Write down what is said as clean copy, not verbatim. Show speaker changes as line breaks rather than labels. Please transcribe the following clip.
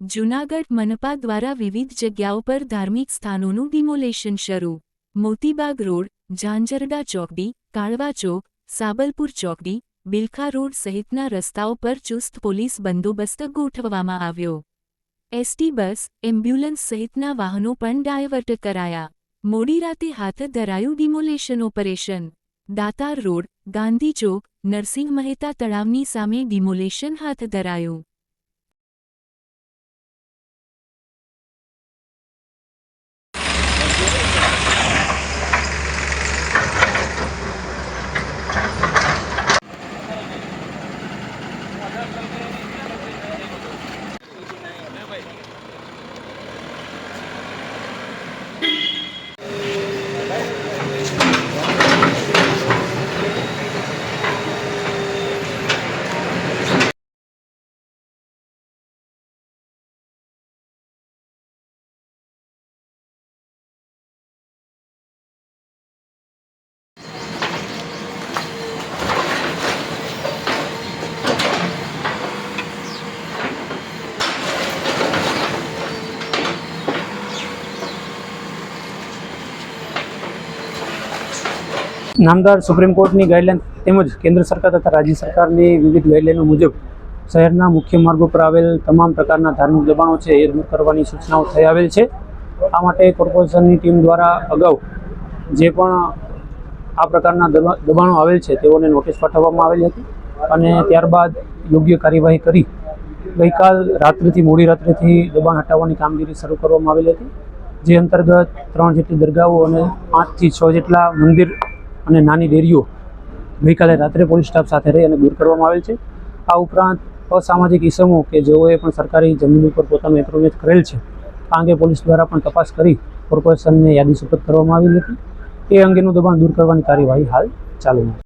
જૂનાગઢ મનપા દ્વારા વિવિધ જગ્યાઓ પર ધાર્મિક સ્થાનોનું ડિમોલેશન શરૂ. મોતીબાગ રોડ, ઝાંઝરડા ચોકડી, કાળવા ચોક, સાબલપુર ચોકડી, બિલખા રોડ સહિતના રસ્તાઓ પર ચુસ્ત પોલીસ બંદોબસ્ત ગોઠવવામાં આવ્યો. એસટી બસ, એમ્બ્યુલન્સ સહિતના વાહનો પણ ડાયવર્ટ કરાયા. મોડી રાતે હાથ ધરાયું ડિમોલેશન ઓપરેશન. દાતાર રોડ, ગાંધી ચોક, નરસિંહ મહેતા તળાવની સામે ડિમોલેશન હાથ ધરાયું.
નામદાર સુપ્રીમ કોર્ટની ગાઈડલાઈન તેમજ કેન્દ્ર સરકાર તથા રાજ્ય સરકારની વિવિધ ગાઈડલાઈનો મુજબ શહેરના મુખ્ય માર્ગો પર આવેલ તમામ પ્રકારના ધાર્મિક દબાણો છે એ દૂર કરવાની સૂચનાઓ થઈ આવેલ છે. આ માટે કોર્પોરેશનની ટીમ દ્વારા અગાઉ જે પણ આ પ્રકારના દબાણો આવેલ છે તેઓને નોટિસ પાઠવવામાં આવેલી હતી અને ત્યારબાદ યોગ્ય કાર્યવાહી કરી ગઈકાલ રાત્રિથી મોડી રાત્રિથી દબાણ હટાવવાની કામગીરી શરૂ કરવામાં આવેલી હતી. જે અંતર્ગત 3 જેટલી દરગાહો અને 5 થી 6 જેટલા મંદિર અને નાની ડેરીઓ ગઈકાલે રાત્રે પોલીસ સ્ટાફ સાથે રહી અને દૂર કરવામાં આવેલ છે. આ ઉપરાંત અસામાજિક ઇસમો કે જેઓએ પણ સરકારી જમીન ઉપર પોતાનું એન્ક્રોચમેન્ટ કરેલ છે આ અંગે પોલીસ દ્વારા પણ તપાસ કરી કોર્પોરેશનને યાદી સુપરત કરવામાં આવેલી હતી. એ અંગેનું દબાણ દૂર કરવાની કાર્યવાહી હાલ ચાલુમાં છે.